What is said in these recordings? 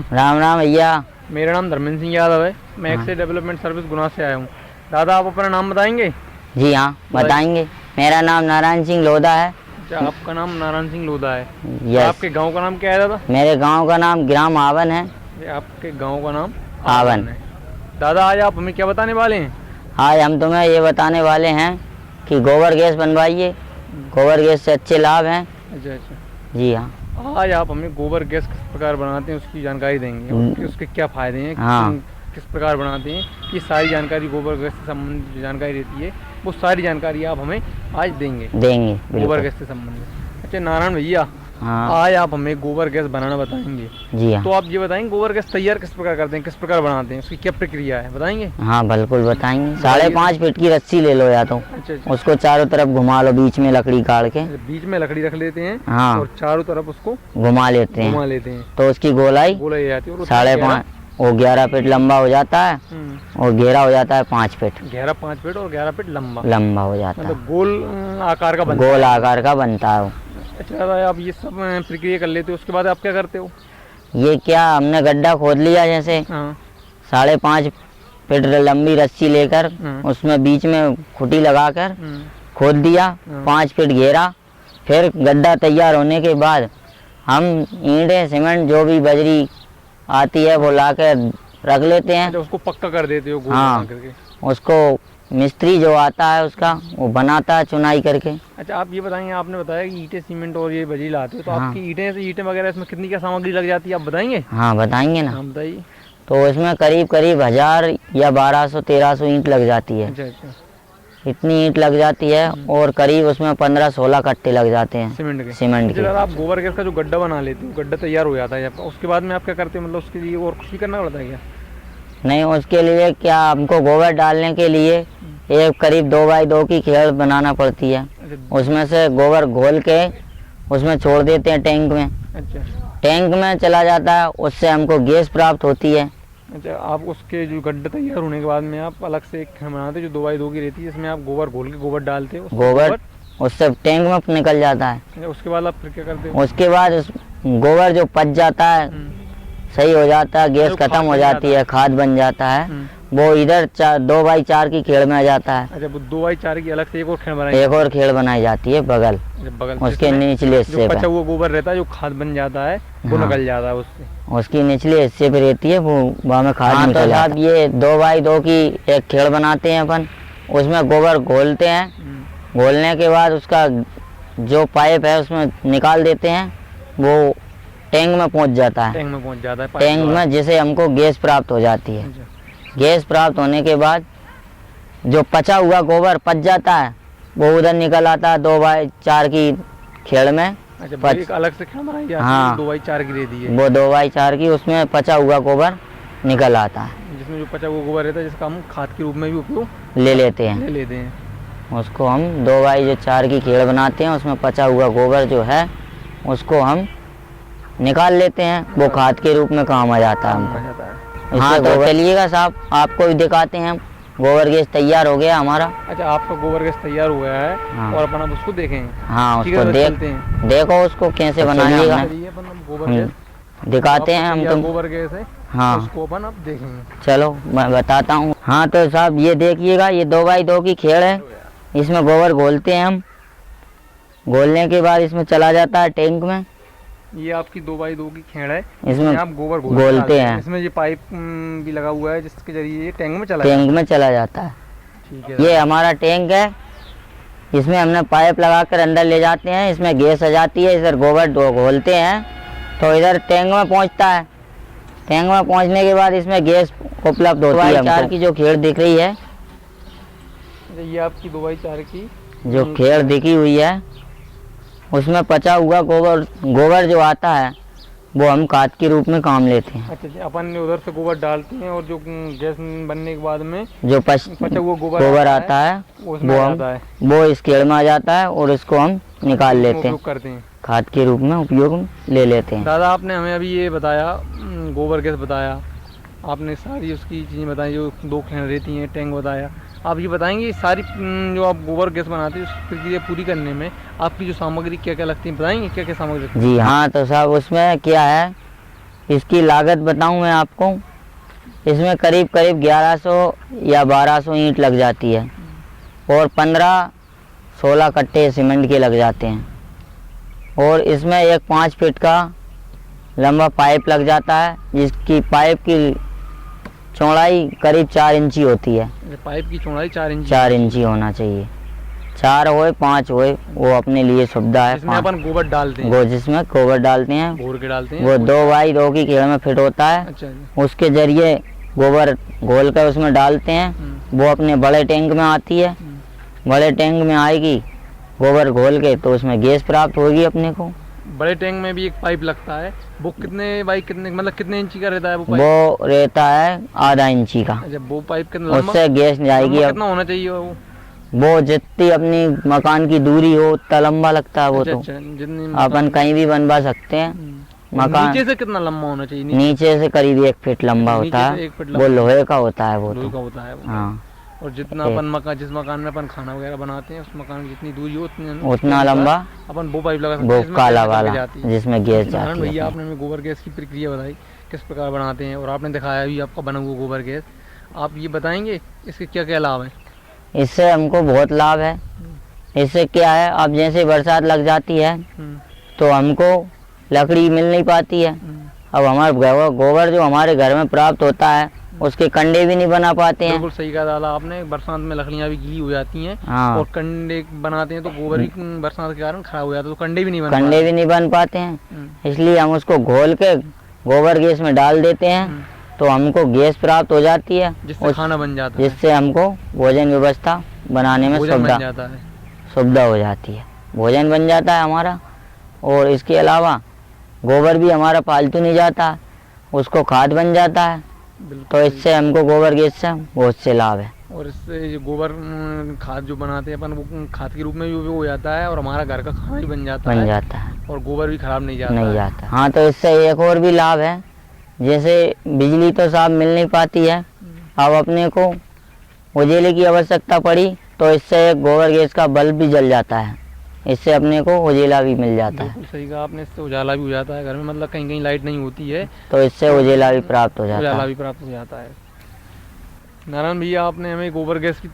राम राम भैया। मेरा नाम धर्मेंद्र सिंह यादव है। मैं एक्सेस डेवलपमेंट सर्विस गुना से आया हूँ। दादा आप अपना नाम बताएंगे? जी हाँ बताएंगे। मेरा नाम नारायण सिंह लोधा है। अच्छा, आपका नाम नारायण सिंह लोधा है। यस। आपके गांव का नाम क्या है दादा? मेरे गांव का नाम ग्राम आवन है। आपके गांव का नाम आवन है। दादा आज आप हमें क्या बताने वाले हैं? आज हम तुम्हें ये बताने वाले हैं कि गोबर गैस बनवाइए। गोबर गैस से अच्छे लाभ हैं। अच्छा अच्छा। जी हाँ। आज आप हमें गोबर गैस किस प्रकार बनाते हैं उसकी जानकारी देंगे, उसके क्या फ़ायदे हैं, हाँ। किस प्रकार बनाते हैं, ये सारी जानकारी गोबर गैस से संबंधित जो जानकारी रहती है वो सारी जानकारी आप हमें आज देंगे गोबर गैस से संबंधित। अच्छा नारायण भैया, हाँ। आज आप हमें गोबर गैस बनाना बताएंगे। जी हाँ। तो आप ये बताएंगे गोबर गैस तैयार किस प्रकार करते हैं, किस प्रकार बनाते हैं, उसकी क्या प्रक्रिया है, बताएंगे? हाँ बिल्कुल बताएंगे। 5.5 फीट की रस्सी ले लो या तो। अच्छा। उसको चारों तरफ घुमा लो, बीच में लकड़ी काट के। बीच में लकड़ी रख लेते हैं। हाँ। और चारों तरफ उसको घुमा लेते हैं। तो उसकी गोलाई जाती है। 5.5 वो 11 फीट लंबा हो जाता है और गहरा हो जाता है 5 फीट। गहरा 5 फीट और 11 फीट लंबा हो जाता है। मतलब गोल आकार का बनता है वो। अच्छा आप ये सब प्रक्रिया कर लेते हो, उसके बाद आप क्या करते हो? ये क्या, हमने गड्ढा खोद लिया जैसे। हाँ। 5.5 फीट लंबी रस्सी लेकर उसमें बीच में खुटी लगाकर खोद दिया। 5 फीट घेरा। फिर गड्ढा तैयार होने के बाद हम ईंटें सीमेंट जो भी बजरी आती है वो लाकर रख लेते हैं। उसको पक्का कर देते हो? हाँ करके। उसको मिस्त्री जो आता है उसका वो बनाता है चुनाई करके। अच्छा आप ये बताएंगे, आपने बताया कि ईंटें सीमेंट और ये बजरी लाते हो, तो हाँ। आपकी ईंटें वगैरह इसमें कितनी क्या सामग्री लग जाती है आप बताएंगे? हाँ बताएंगे ना। हाँ बताइए। तो इसमें करीब 1000 या 1200-1300 ईंट लग जाती है। अच्छा अच्छा। इतनी ईंट लग जाती है और करीब उसमें 15-16 कट्टे लग जाते हैं सीमेंट के। आप गोबर गैस का जो गड्ढा बना लेते हो, गड्ढा तैयार हो जाता है, उसके बाद में आप क्या करते हैं, मतलब उसके लिए और कुछ भी करना पड़ता है क्या? नहीं, उसके लिए क्या, हमको गोबर डालने के लिए एक करीब 2x2 की खेड़ बनाना पड़ती है। उसमें से गोबर घोल के उसमें छोड़ देते हैं टैंक में। अच्छा। टैंक में चला जाता है, उससे हमको गैस प्राप्त होती है। अच्छा, आप उसके जो गड्ढा तैयार होने के बाद में आप अलग से एक बनाते जो 2x2 की रहती है, जिसमें आप गोबर घोल के गोबर डालते हो। गोबर उससे टैंक में निकल जाता है। उसके बाद आप फिर क्या करते हो? उसके बाद उस गोबर जो पच जाता है, सही हो जाता है, गैस खत्म हो जाती है, खाद बन जाता है, वो इधर 2x4 की खेड़ में आ जाता है। अच्छा, वो 2x4 की अलग से एक और खेड़ बनाई जाती है बगल उसके निचले हिस्से पे। वो गोबर रहता है जो खाद बन जाता है, वो निकल जाता है उससे। उसकी निचले हिस्से पे रहती है वो, वहाँ में खाद निकल जाता है। ये 2x2 की एक खेड़ बनाते हैं अपन, उसमें गोबर घोलते हैं। घोलने के बाद उसका जो पाइप है उसमें निकाल देते हैं, वो टैंक में पहुँच जाता है। टैंक में जिसे हमको गैस प्राप्त हो जाती है। गैस प्राप्त होने के बाद जो पचा हुआ गोबर पच जाता है वो उधर निकल आता है 2x4 की खेड़ में। अच्छा, एक अलग से खेड़ बनाई जाती है। हाँ, 2x4 की रहती है वो 2x4 की, उसमें पचा हुआ गोबर निकल आता है, जिसमें जो पचा हुआ गोबर रहता है जिसका हम खाद के रूप में भी उपयोग ले लेते हैं। उसको हम 2x4 की खेड़ बनाते हैं, उसमें पचा हुआ गोबर जो है उसको हम निकाल लेते हैं, वो खाद के रूप में काम आ जाता है हमको। हाँ तो चलिएगा साहब, आपको भी दिखाते हैं। गोबर गैस तैयार हो गया हमारा। अच्छा, आपका गोबर गैस तैयार हो गया है। हाँ। और अपन अब उसको देखेंगे। हाँ उसको देखो उसको कैसे बनाइएगा, दिखाते हैं हम तुम। गोबर गैस है। हाँ उसको अपन अब देखेंगे। चलो मैं बताता हूँ। हाँ तो साहब ये देखिएगा, ये 2x2 की खेड़ है, इसमें गोबर घोलते हैं हम। घोलने के बाद इसमें चला जाता है टैंक में। ये आपकी 2x2 की खेड़ है, इसमें आप गोबर घोलते हैं। इसमें ये पाइप भी लगा हुआ है जिसके जरिए ये टैंक में चला जाता है। ठीक है। ये हमारा टैंक है, इसमें हमने पाइप लगाकर अंदर ले जाते हैं, इसमें गैस आ जाती है, इधर गोबर घोलते हैं तो इधर टैंक में पहुंचता है। टैंक में पहुंचने के बाद इसमें गैस उपलब्ध होती है। 2x4 की जो खेड़ दिख रही है, ये आपकी 2x4 की जो खेड़ दिखी हुई है, उसमें पचा हुआ गोबर जो आता है वो हम खाद के रूप में काम लेते हैं। अच्छा, अपन ने उधर से गोबर डालते हैं और जो गैस बनने के बाद में जो पचा हुआ गोबर आता है वो इस खेड़ में आ जाता है और इसको हम निकाल लेते हैं, खाद के रूप में उपयोग ले लेते हैं। दादा आपने हमें अभी ये बताया, गोबर गैस बताया, आपने सारी उसकी चीज़ें बताई, जो 2 खेड़ रहती हैं, टैंक बताया। आप ये बताएंगे सारी जो आप गोबर गैस बनाते हैं उस प्रक्रिया पूरी करने में आपकी जो सामग्री क्या क्या लगती है, बताएंगे क्या क्या सामग्री? जी हाँ तो साहब उसमें क्या है इसकी लागत बताऊं मैं आपको, इसमें करीब करीब 1100 या 1200 ईंट लग जाती है और 15-16 कट्टे सीमेंट के लग जाते हैं, और इसमें एक 5 फीट का लंबा पाइप लग जाता है, जिसकी पाइप की चौड़ाई करीब 4 इंची होती है। पाइप की चौड़ाई 4 इंची होना चाहिए, 4 होए 5 होए, वो अपने लिए सुविधा है। जिसमें अपन गोबर डालते हैं, जिसमें गोबर डालते हैं, भोर के डालते हैं, वो 2 बाई 2 की खेड़ में फिट होता है। अच्छा जी। उसके जरिए गोबर घोल कर उसमें डालते हैं, वो अपने बड़े टैंक में आती है। बड़े टैंक में आएगी गोबर घोल के, तो उसमें गैस प्राप्त होगी अपने को। बड़े टैंक में भी एक पाइप लगता है, वो कितने बाई कितने, मतलब कितने इंची का रहता है वो पाइप? वो रहता है आधा इंची का। अच्छा, वो पाइप कितना लंबा, उससे गैस जाएगी। कितना होना चाहिए वो जितनी अपनी मकान की दूरी हो उतना लंबा लगता है वो। अच्छा, तो जितनी अपन कहीं भी बनवा सकते हैं। मकान नीचे से कितना लंबा होना चाहिए? नीचे से करीब 1 फीट लंबा होता है, वो लोहे का होता है वो। लोहे तो का होता है वो। हाँ, और जितना अपन जिस मकान में अपन खाना वगैरह बनाते हैं, उस मकान की जितनी दूरी हो उतना लंबा अपन वो पाइप लगा सकते हैं, वो काला वाला जिसमें गैस जाती है। भैया आपने हमें गोबर गैस की प्रक्रिया बताई, किस प्रकार बनाते हैं, और आपने दिखाया भी आपका बना हुआ गोबर गैस। आप ये बताएंगे इसके क्या क्या लाभ हैं? इससे हमको बहुत लाभ है। इससे क्या है, अब जैसे बरसात लग जाती है तो हमको लकड़ी मिल नहीं पाती है। अब हमारा गोबर जो हमारे घर में प्राप्त होता है, उसके कंडे भी नहीं बना पाते हैं। बिल्कुल सही कहा दादा आपने, बरसात में लकड़ियाँ भी गीली हो जाती हैं। हाँ। और कंडे बनाते हैं तो गोबर भी बरसात के कारण खराब हो जाता है, तो कंडे भी नहीं बन पाते हैं। इसलिए हम उसको घोल के गोबर गैस में डाल देते हैं, तो हमको गैस प्राप्त हो जाती है, जिससे खाना बन जाता है, जिससे हमको भोजन व्यवस्था बनाने में सुविधा हो जाती है। भोजन बन जाता है हमारा। और इसके अलावा गोबर भी हमारा फालतू नहीं जाता, उसको खाद बन जाता है। तो इससे हमको गोबर गैस से बहुत से लाभ है। और इससे जो गोबर खाद जो बनाते हैं अपन, वो खाद के रूप में भी हो जाता है, और हमारा घर का खाना भी बन जाता है, और गोबर भी खराब नहीं जाता। हाँ, तो इससे एक और भी लाभ है, जैसे बिजली तो साफ मिल नहीं पाती है, अब अपने को उजाले की आवश्यकता पड़ी तो इससे गोबर गैस का बल्ब भी जल जाता है, इससे अपने को उजाला भी मिल जाता है। सही कहा आपने, इससे उजाला भी हो जाता है घर में, मतलब कहीं कहीं लाइट नहीं होती है तो इससे उजाला भी प्राप्त हो जाता है। नारायण भैया, आपने हमें गोबर गैस की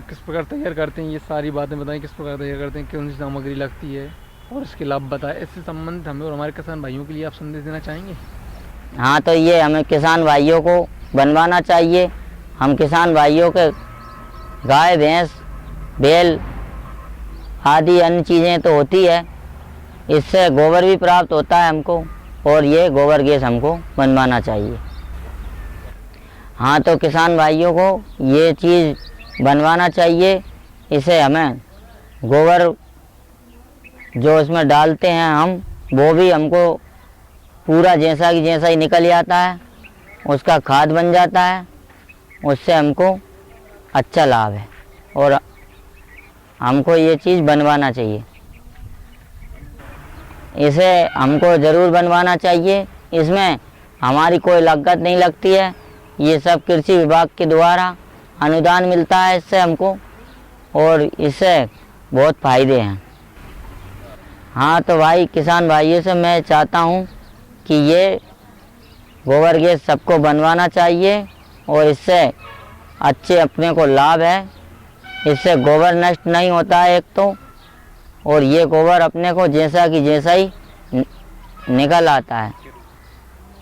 किस प्रकार तैयार करते हैं, ये सारी बातें बताएं, किस प्रकार तैयार करते हैं, कौन सी सामग्री लगती है, और इसके लाभ बताएं। इससे संबंधित हमें और हमारे किसान भाइयों के लिए आप संदेश देना चाहेंगे? हाँ, तो ये हमें किसान भाइयों को बनवाना चाहिए। हम किसान भाइयों के गाय भैंस बैल आदि अन्य चीज़ें तो होती है, इससे गोबर भी प्राप्त होता है हमको, और ये गोबर गैस हमको बनवाना चाहिए। हाँ, तो किसान भाइयों को ये चीज़ बनवाना चाहिए। इसे हमें गोबर जो इसमें डालते हैं हम, वो भी हमको पूरा जैसा ही निकल जाता है, उसका खाद बन जाता है, उससे हमको अच्छा लाभ है, और हमको ये चीज़ बनवाना चाहिए। इसे हमको ज़रूर बनवाना चाहिए। इसमें हमारी कोई लागत नहीं लगती है, ये सब कृषि विभाग के द्वारा अनुदान मिलता है इससे हमको, और इससे बहुत फ़ायदे हैं। हाँ, तो भाई किसान भाइयों से मैं चाहता हूँ कि ये गोबर गैस सबको बनवाना चाहिए, और इससे अच्छे अपने को लाभ है। इससे गोबर नष्ट नहीं होता है एक तो, और ये गोबर अपने को जैसा ही निकल आता है,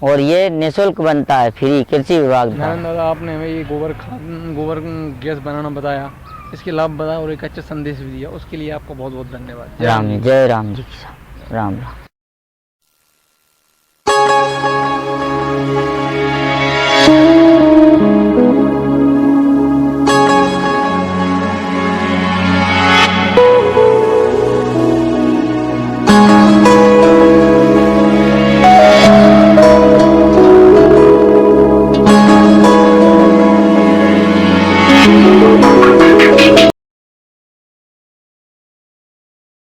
और ये निःशुल्क बनता है, फ्री, कृषि विभाग द्वारा। दादा, आपने हमें ये गोबर गैस बनाना बताया, इसके लाभ बताया, और एक अच्छा संदेश भी दिया, उसके लिए आपका बहुत बहुत धन्यवाद। जय राम जी, राम राम।